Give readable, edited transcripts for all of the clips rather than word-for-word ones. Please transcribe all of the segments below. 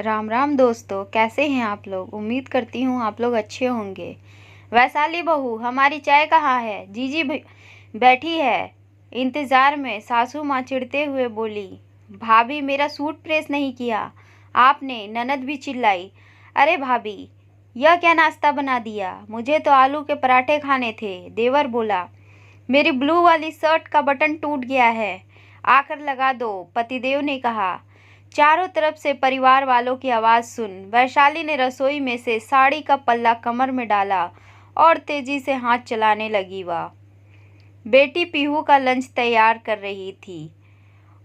राम राम दोस्तों, कैसे हैं आप लोग। उम्मीद करती हूँ आप लोग अच्छे होंगे। वैशाली बहू, हमारी चाय कहाँ है। जीजी बैठी है इंतज़ार में। सासू माँ चिढ़ते हुए बोली, भाभी मेरा सूट प्रेस नहीं किया आपने। ननद भी चिल्लाई, अरे भाभी यह क्या नाश्ता बना दिया, मुझे तो आलू के पराठे खाने थे। देवर बोला, मेरी ब्लू वाली शर्ट का बटन टूट गया है, आकर लगा दो, पतिदेव ने कहा। चारों तरफ से परिवार वालों की आवाज़ सुन वैशाली ने रसोई में से साड़ी का पल्ला कमर में डाला और तेजी से हाथ चलाने लगी। वह बेटी पीहू का लंच तैयार कर रही थी।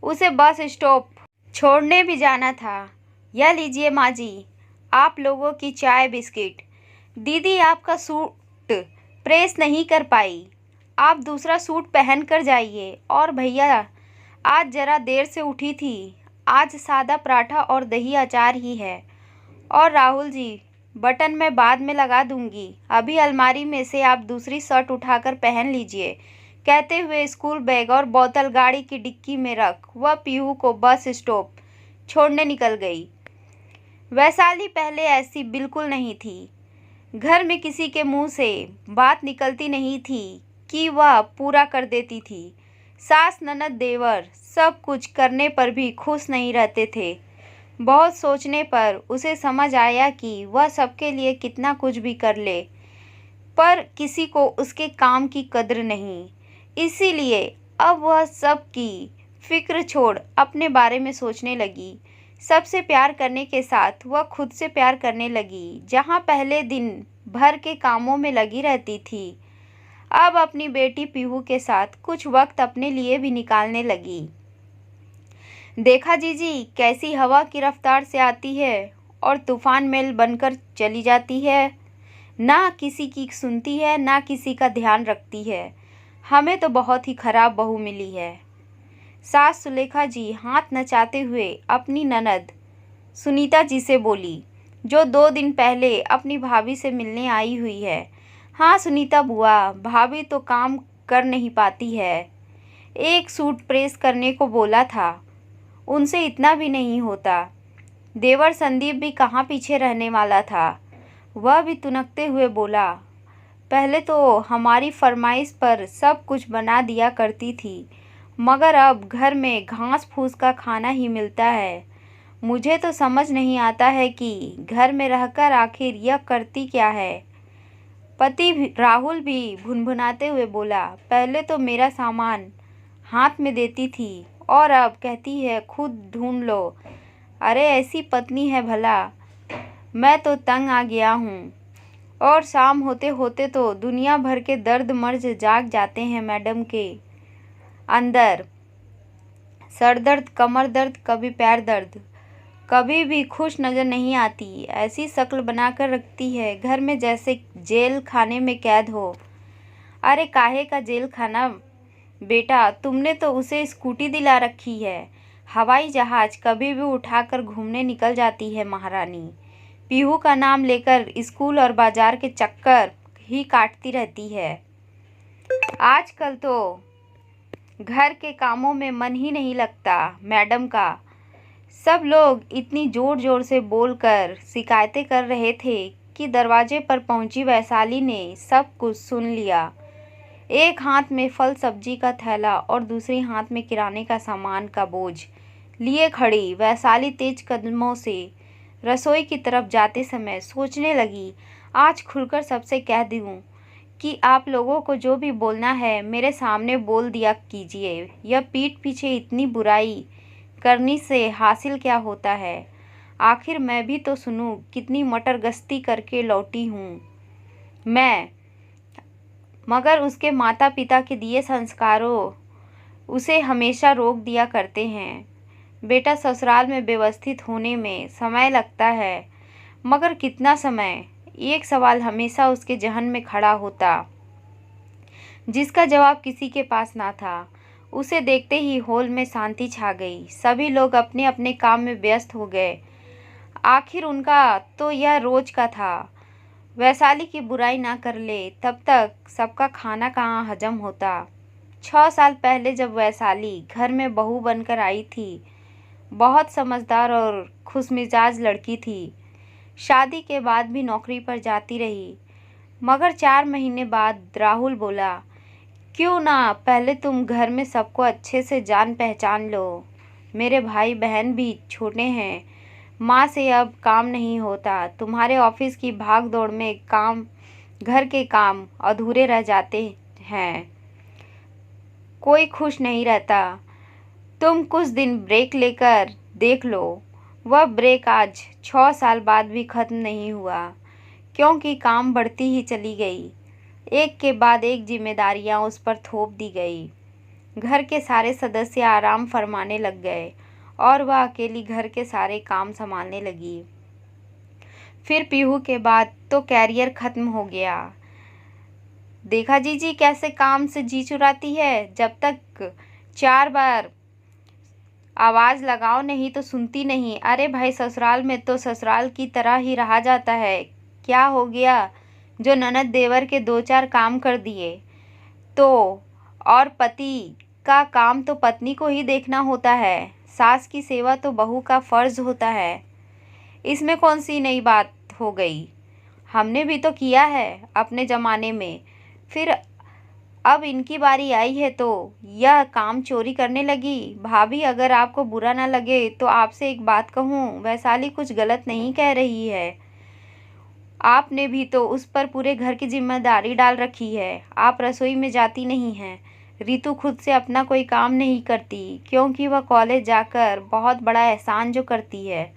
उसे बस स्टॉप छोड़ने भी जाना था। यह लीजिए माँ जी, आप लोगों की चाय बिस्किट। दीदी आपका सूट प्रेस नहीं कर पाई, आप दूसरा सूट पहन कर जाइए। और भैया आज ज़रा देर से उठी थी, आज सादा पराठा और दही अचार ही है। और राहुल जी, बटन मैं बाद में लगा दूंगी, अभी अलमारी में से आप दूसरी शर्ट उठाकर पहन लीजिए। कहते हुए स्कूल बैग और बोतल गाड़ी की डिक्की में रख वह पीहू को बस स्टॉप छोड़ने निकल गई। वैशाली पहले ऐसी बिल्कुल नहीं थी। घर में किसी के मुंह से बात निकलती नहीं थी कि वह पूरा कर देती थी। सास ननद देवर सब कुछ करने पर भी खुश नहीं रहते थे। बहुत सोचने पर उसे समझ आया कि वह सबके लिए कितना कुछ भी कर ले, पर किसी को उसके काम की कद्र नहीं। इसीलिए अब वह सब की फिक्र छोड़ अपने बारे में सोचने लगी। सबसे प्यार करने के साथ वह खुद से प्यार करने लगी। जहाँ पहले दिन भर के कामों में लगी रहती थी, अब अपनी बेटी पीहू के साथ कुछ वक्त अपने लिए भी निकालने लगी। देखा जीजी, कैसी हवा की रफ्तार से आती है और तूफान मेल बनकर चली जाती है। ना किसी की सुनती है, ना किसी का ध्यान रखती है। हमें तो बहुत ही खराब बहू मिली है। सास सुलेखा जी हाथ नचाते हुए अपनी ननद सुनीता जी से बोली, जो 2 दिन पहले अपनी भाभी से मिलने आई हुई है। हाँ सुनीता बुआ, भाभी तो काम कर नहीं पाती है। एक सूट प्रेस करने को बोला था, उनसे इतना भी नहीं होता। देवर संदीप भी कहाँ पीछे रहने वाला था। वह भी तुनकते हुए बोला, पहले तो हमारी फरमाइश पर सब कुछ बना दिया करती थी, मगर अब घर में घास फूस का खाना ही मिलता है। मुझे तो समझ नहीं आता है कि घर में रहकर आखिर यह करती क्या है। पति राहुल भी भुनभुनाते हुए बोला, पहले तो मेरा सामान हाथ में देती थी और अब कहती है खुद ढूंढ लो। अरे ऐसी पत्नी है भला, मैं तो तंग आ गया हूँ। और शाम होते होते तो दुनिया भर के दर्द मर्ज जाग जाते हैं मैडम के अंदर। सर दर्द, कमर दर्द, कभी पैर दर्द, कभी भी खुश नज़र नहीं आती। ऐसी शक्ल बनाकर रखती है घर में जैसे जेल खाने में कैद हो। अरे काहे का जेल खाना बेटा, तुमने तो उसे स्कूटी दिला रखी है। हवाई जहाज कभी भी उठाकर घूमने निकल जाती है महारानी। पीहू का नाम लेकर स्कूल और बाजार के चक्कर ही काटती रहती है। आजकल तो घर के कामों में मन ही नहीं लगता मैडम का। सब लोग इतनी ज़ोर ज़ोर से बोलकर शिकायतें कर रहे थे कि दरवाजे पर पहुंची वैशाली ने सब कुछ सुन लिया। एक हाथ में फल सब्जी का थैला और दूसरे हाथ में किराने का सामान का बोझ लिए खड़ी वैशाली तेज कदमों से रसोई की तरफ जाते समय सोचने लगी, आज खुलकर सबसे कह दूं कि आप लोगों को जो भी बोलना है मेरे सामने बोल दिया कीजिए। यह पीठ पीछे इतनी बुराई करने से हासिल क्या होता है। आखिर मैं भी तो सुनूं, कितनी मटर गश्ती करके लौटी हूँ मैं, मगर उसके माता पिता के दिए संस्कारों उसे हमेशा रोक दिया करते हैं। बेटा ससुराल में व्यवस्थित होने में समय लगता है, मगर कितना समय। एक सवाल हमेशा उसके जहन में खड़ा होता, जिसका जवाब किसी के पास ना था। उसे देखते ही हॉल में शांति छा गई। सभी लोग अपने अपने काम में व्यस्त हो गए। आखिर उनका तो यह रोज का था। वैशाली की बुराई ना कर ले तब तक सबका खाना कहाँ हजम होता। 6 साल पहले जब वैशाली घर में बहू बनकर आई थी, बहुत समझदार और खुशमिजाज लड़की थी। शादी के बाद भी नौकरी पर जाती रही। मगर 4 महीने बाद राहुल बोला, क्यों ना पहले तुम घर में सबको अच्छे से जान पहचान लो। मेरे भाई बहन भी छोटे हैं। माँ से अब काम नहीं होता। तुम्हारे ऑफिस की भाग दौड़ में घर के काम अधूरे रह जाते हैं। कोई खुश नहीं रहता। तुम कुछ दिन ब्रेक लेकर देख लो। वह ब्रेक आज 6 साल बाद भी ख़त्म नहीं हुआ, क्योंकि काम बढ़ती ही चली गई। एक के बाद एक जिम्मेदारियां उस पर थोप दी गई। घर के सारे सदस्य आराम फरमाने लग गए और वह अकेली घर के सारे काम संभालने लगी। फिर पीहू के बाद तो कैरियर ख़त्म हो गया। देखा जीजी कैसे काम से जी चुराती है। जब तक 4 बार आवाज़ लगाओ नहीं तो सुनती नहीं। अरे भाई, ससुराल में तो ससुराल की तरह ही रहा जाता है। क्या हो गया जो ननद देवर के 2-4 काम कर दिए तो? और पति का काम तो पत्नी को ही देखना होता है। सास की सेवा तो बहू का फर्ज होता है। इसमें कौन सी नई बात हो गई? हमने भी तो किया है अपने ज़माने में। फिर अब इनकी बारी आई है तो यह काम चोरी करने लगी। भाभी, अगर आपको बुरा ना लगे तो आपसे एक बात कहूँ। वैशाली कुछ गलत नहीं कह रही है। आपने भी तो उस पर पूरे घर की जिम्मेदारी डाल रखी है। आप रसोई में जाती नहीं हैं। रितु खुद से अपना कोई काम नहीं करती, क्योंकि वह कॉलेज जाकर बहुत बड़ा एहसान जो करती है।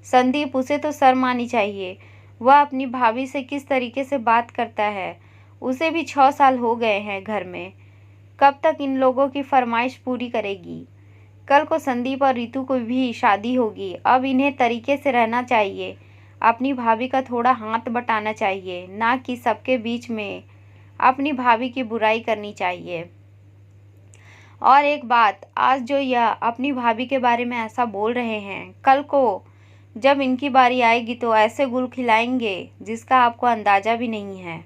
संदीप, उसे तो शर्म आनी चाहिए। वह अपनी भाभी से किस तरीके से बात करता है। उसे भी 6 साल हो गए हैं घर में। कब तक इन लोगों की फरमाइश पूरी करेगी? कल को संदीप और रितु को भी शादी होगी। अब इन्हें तरीके से रहना चाहिए। अपनी भाभी का थोड़ा हाथ बटाना चाहिए, ना कि सबके बीच में अपनी भाभी की बुराई करनी चाहिए। और एक बात, आज जो यह अपनी भाभी के बारे में ऐसा बोल रहे हैं, कल को जब इनकी बारी आएगी तो ऐसे गुल खिलाएंगे जिसका आपको अंदाज़ा भी नहीं है।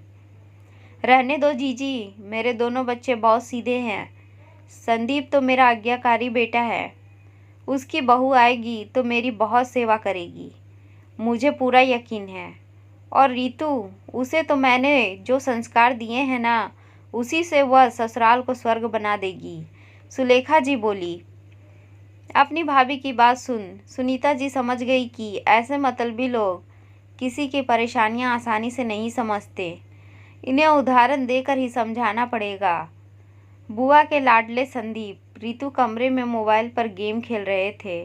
रहने दो जीजी, मेरे दोनों बच्चे बहुत सीधे हैं। संदीप तो मेरा आज्ञाकारी बेटा है। उसकी बहू आएगी तो मेरी बहुत सेवा करेगी, मुझे पूरा यकीन है। और रितु, उसे तो मैंने जो संस्कार दिए हैं ना, उसी से वह ससुराल को स्वर्ग बना देगी। सुलेखा जी बोली। अपनी भाभी की बात सुनीता जी समझ गई कि ऐसे मतलबी लोग किसी की परेशानियां आसानी से नहीं समझते। इन्हें उदाहरण देकर ही समझाना पड़ेगा। बुआ के लाडले संदीप रितु कमरे में मोबाइल पर गेम खेल रहे थे।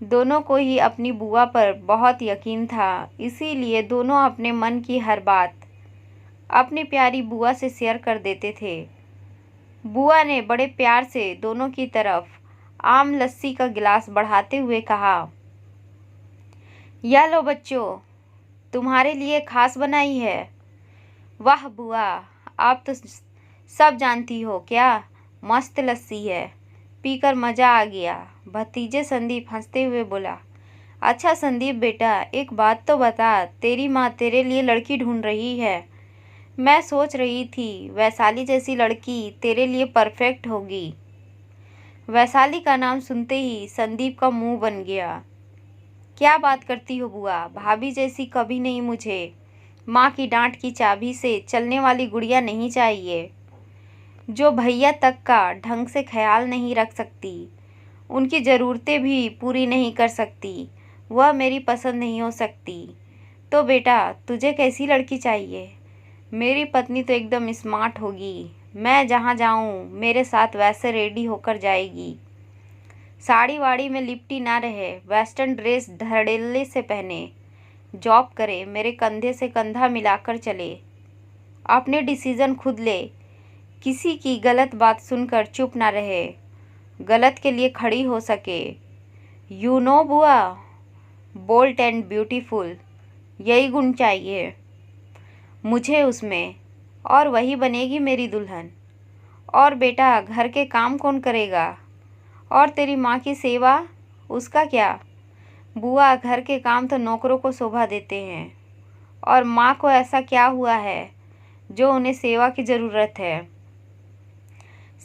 दोनों को ही अपनी बुआ पर बहुत यकीन था, इसीलिए दोनों अपने मन की हर बात अपनी प्यारी बुआ से शेयर कर देते थे। बुआ ने बड़े प्यार से दोनों की तरफ आम लस्सी का गिलास बढ़ाते हुए कहा, या लो बच्चों, तुम्हारे लिए खास बनाई है। वाह बुआ, आप तो सब जानती हो क्या, मस्त लस्सी है, पीकर मज़ा आ गया। भतीजे संदीप हंसते हुए बोला। अच्छा संदीप बेटा, एक बात तो बता, तेरी माँ तेरे लिए लड़की ढूंढ रही है। मैं सोच रही थी वैशाली जैसी लड़की तेरे लिए परफेक्ट होगी। वैशाली का नाम सुनते ही संदीप का मुंह बन गया। क्या बात करती हो बुआ, भाभी जैसी कभी नहीं मुझे। माँ की डांट की चाबी से चलने वाली गुड़िया नहीं चाहिए, जो भैया तक का ढंग से ख्याल नहीं रख सकती, उनकी ज़रूरतें भी पूरी नहीं कर सकती। वह मेरी पसंद नहीं हो सकती। तो बेटा, तुझे कैसी लड़की चाहिए? मेरी पत्नी तो एकदम स्मार्ट होगी। मैं जहाँ जाऊँ मेरे साथ वैसे रेडी होकर जाएगी। साड़ी वाड़ी में लिपटी ना रहे, वेस्टर्न ड्रेस धड़ल्ले से पहने, जॉब करे, मेरे कंधे से कंधा मिलाकर चले, अपने डिसीज़न खुद ले, किसी की गलत बात सुनकर चुप ना रहे, गलत के लिए खड़ी हो सके। यू नो बुआ, बोल्ड एंड ब्यूटीफुल, यही गुण चाहिए मुझे उसमें, और वही बनेगी मेरी दुल्हन। और बेटा, घर के काम कौन करेगा? और तेरी माँ की सेवा, उसका क्या? बुआ, घर के काम तो नौकरों को शोभा देते हैं, और माँ को ऐसा क्या हुआ है जो उन्हें सेवा की ज़रूरत है?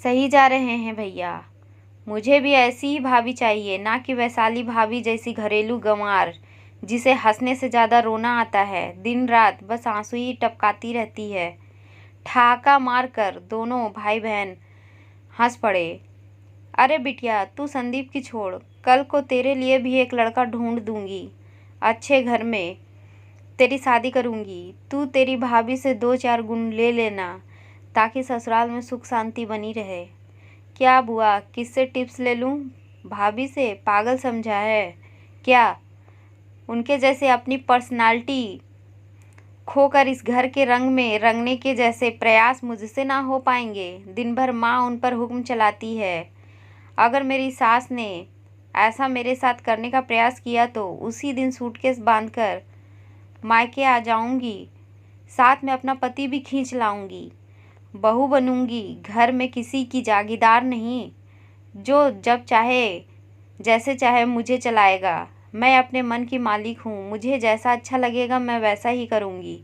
सही जा रहे हैं भैया, मुझे भी ऐसी ही भाभी चाहिए, ना कि वैशाली भाभी जैसी घरेलू गंवार जिसे हंसने से ज़्यादा रोना आता है। दिन रात बस आंसू ही टपकाती रहती है। ठहाका मारकर दोनों भाई बहन हंस पड़े। अरे बिटिया, तू संदीप की छोड़, कल को तेरे लिए भी एक लड़का ढूंढ दूंगी। अच्छे घर में तेरी शादी करूंगी। तू तेरी भाभी से 2-4 गुण ले लेना, ताकि ससुराल में सुख शांति बनी रहे। क्या बुआ, किससे टिप्स ले लूं? भाभी से? पागल समझा है क्या? उनके जैसे अपनी पर्सनालिटी खोकर इस घर के रंग में रंगने के जैसे प्रयास मुझसे ना हो पाएंगे। दिन भर माँ उन पर हुक्म चलाती है। अगर मेरी सास ने ऐसा मेरे साथ करने का प्रयास किया तो उसी दिन सूटकेस बांधकर मायके आ जाऊंगी। साथ में अपना पति भी खींच लाऊंगी। बहू बनूंगी, घर में किसी की जागीरदार नहीं, जो जब चाहे जैसे चाहे मुझे चलाएगा। मैं अपने मन की मालिक हूँ। मुझे जैसा अच्छा लगेगा मैं वैसा ही करूँगी।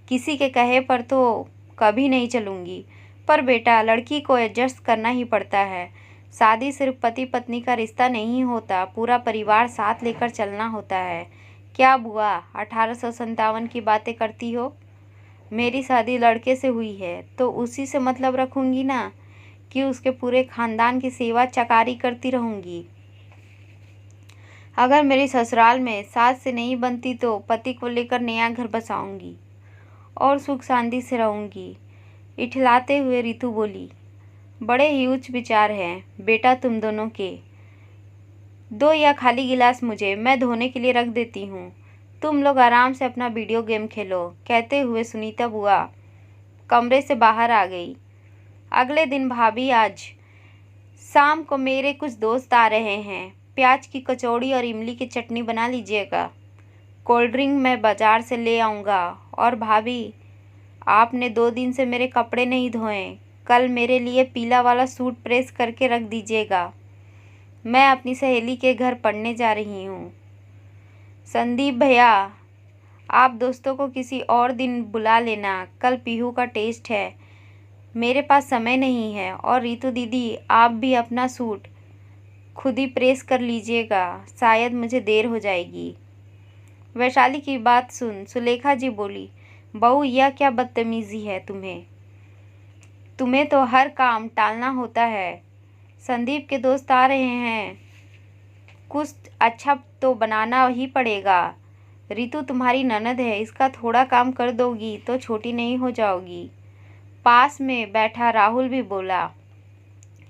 किसी के कहे पर तो कभी नहीं चलूँगी। पर बेटा, लड़की को एडजस्ट करना ही पड़ता है। शादी सिर्फ पति पत्नी का रिश्ता नहीं होता, पूरा परिवार साथ लेकर चलना होता है। क्या बुआ, 1857 की बातें करती हो? मेरी शादी लड़के से हुई है तो उसी से मतलब रखूँगी ना, कि उसके पूरे खानदान की सेवा चकारी करती रहूँगी। अगर मेरी ससुराल में सास से नहीं बनती तो पति को लेकर नया घर बसाऊंगी और सुख शांति से रहूंगी। इठलाते हुए रितु बोली, बड़े ही उच्च विचार हैं बेटा तुम दोनों के। दो या खाली गिलास मुझे, मैं धोने के लिए रख देती हूँ। तुम लोग आराम से अपना वीडियो गेम खेलो। कहते हुए सुनीता बुआ कमरे से बाहर आ गई। अगले दिन भाभी, आज शाम को मेरे कुछ दोस्त आ रहे हैं। प्याज की कचौड़ी और इमली की चटनी बना लीजिएगा। कोल्ड ड्रिंक मैं बाज़ार से ले आऊँगा। और भाभी, आपने 2 दिन से मेरे कपड़े नहीं धोए। कल मेरे लिए पीला वाला सूट प्रेस करके रख दीजिएगा। मैं अपनी सहेली के घर पढ़ने जा रही हूँ। संदीप भैया, आप दोस्तों को किसी और दिन बुला लेना। कल पीहू का टेस्ट है। मेरे पास समय नहीं है। और रितु दीदी, आप भी अपना सूट खुद ही प्रेस कर लीजिएगा, शायद मुझे देर हो जाएगी। वैशाली की बात सुन सुलेखा जी बोली, बहू यह क्या बदतमीज़ी है तुम्हें? तुम्हें तो हर काम टालना होता है। संदीप के दोस्त आ रहे हैं, कुछ अच्छा तो बनाना ही पड़ेगा। रितु तुम्हारी ननद है, इसका थोड़ा काम कर दोगी तो छोटी नहीं हो जाओगी। पास में बैठा राहुल भी बोला,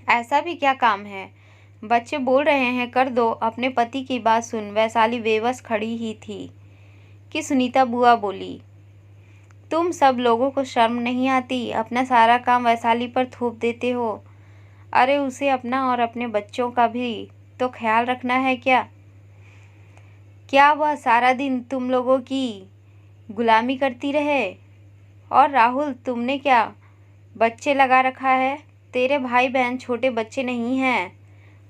ऐसा भी क्या काम है? बच्चे बोल रहे हैं कर दो। अपने पति की बात सुन वैशाली बेबस खड़ी ही थी कि सुनीता बुआ बोली, तुम सब लोगों को शर्म नहीं आती? अपना सारा काम वैशाली पर थोप देते हो। अरे उसे अपना और अपने बच्चों का भी तो ख्याल रखना है क्या? क्या वह सारा दिन तुम लोगों की गुलामी करती रहे? और राहुल, तुमने क्या बच्चे लगा रखा है? तेरे भाई बहन छोटे बच्चे नहीं हैं,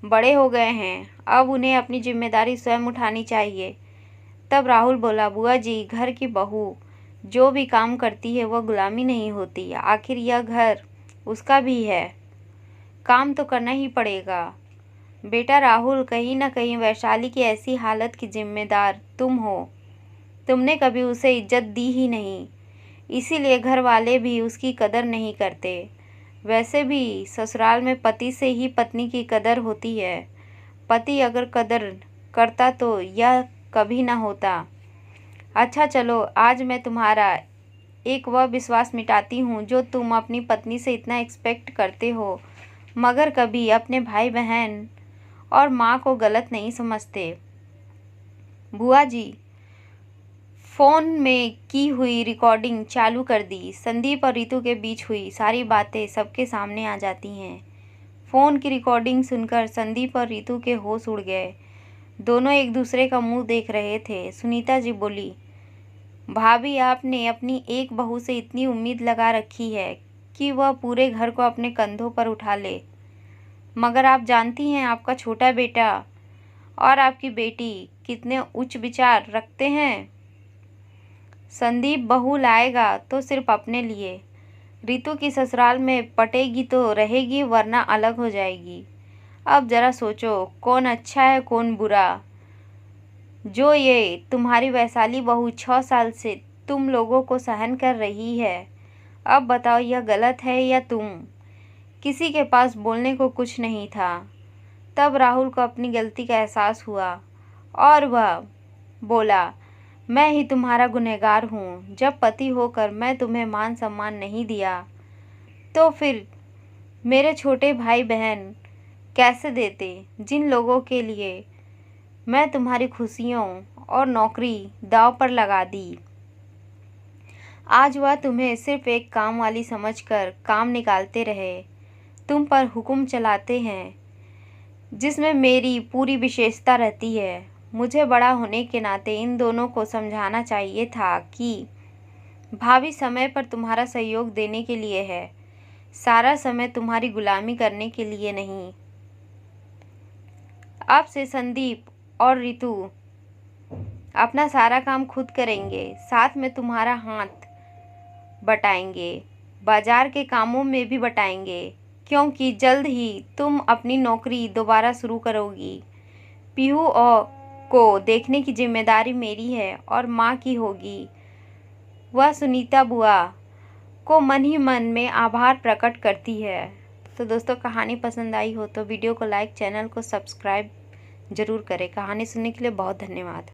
बड़े हो गए हैं। अब उन्हें अपनी जिम्मेदारी स्वयं उठानी चाहिए। तब राहुल बोला, बुआ जी, घर की बहू जो भी काम करती है वह गुलामी नहीं होती। आखिर यह घर उसका भी है, काम तो करना ही पड़ेगा। बेटा राहुल, कहीं ना कहीं वैशाली की ऐसी हालत की जिम्मेदार तुम हो। तुमने कभी उसे इज्जत दी ही नहीं, इसीलिए घर वाले भी उसकी कदर नहीं करते। वैसे भी ससुराल में पति से ही पत्नी की कदर होती है। पति अगर कदर करता तो यह कभी ना होता। अच्छा चलो, आज मैं तुम्हारा एक वह विश्वास मिटाती हूँ जो तुम अपनी पत्नी से इतना एक्सपेक्ट करते हो, मगर कभी अपने भाई बहन और माँ को गलत नहीं समझते। बुआ जी, फ़ोन में की हुई रिकॉर्डिंग चालू कर दी। संदीप और रितु के बीच हुई सारी बातें सबके सामने आ जाती हैं। फ़ोन की रिकॉर्डिंग सुनकर संदीप और रितु के होश उड़ गए। दोनों एक दूसरे का मुंह देख रहे थे। सुनीता जी बोली, भाभी, आपने अपनी एक बहू से इतनी उम्मीद लगा रखी है कि वह पूरे घर को अपने कंधों पर उठा ले, मगर आप जानती हैं आपका छोटा बेटा और आपकी बेटी कितने उच्च विचार रखते हैं। संदीप बहू लाएगा तो सिर्फ अपने लिए। रितु की ससुराल में पटेगी तो रहेगी, वरना अलग हो जाएगी। अब ज़रा सोचो कौन अच्छा है कौन बुरा। जो ये तुम्हारी वैशाली बहू 6 साल से तुम लोगों को सहन कर रही है, अब बताओ यह गलत है या तुम। किसी के पास बोलने को कुछ नहीं था। तब राहुल को अपनी गलती का एहसास हुआ और वह बोला, मैं ही तुम्हारा गुनहगार हूँ। जब पति होकर मैं तुम्हें मान सम्मान नहीं दिया तो फिर मेरे छोटे भाई बहन कैसे देते, जिन लोगों के लिए मैं तुम्हारी खुशियों और नौकरी दांव पर लगा दी। आज वह तुम्हें सिर्फ एक काम वाली समझकर काम निकालते रहे, तुम पर हुक्म चलाते हैं जिसमें मेरी पूरी विशेषता रहती है। मुझे बड़ा होने के नाते इन दोनों को समझाना चाहिए था कि भाभी समय पर तुम्हारा सहयोग देने के लिए है, सारा समय तुम्हारी गुलामी करने के लिए नहीं। अब से संदीप और रितु अपना सारा काम खुद करेंगे, साथ में तुम्हारा हाथ बटाएंगे, बाजार के कामों में भी बटाएंगे, क्योंकि जल्द ही तुम अपनी नौकरी दोबारा शुरू करोगी। पीहू को देखने की जिम्मेदारी मेरी है और माँ की होगी। वह सुनीता बुआ को मन ही मन में आभार प्रकट करती है। तो दोस्तों, कहानी पसंद आई हो तो वीडियो को लाइक, चैनल को सब्सक्राइब ज़रूर करें। कहानी सुनने के लिए बहुत धन्यवाद।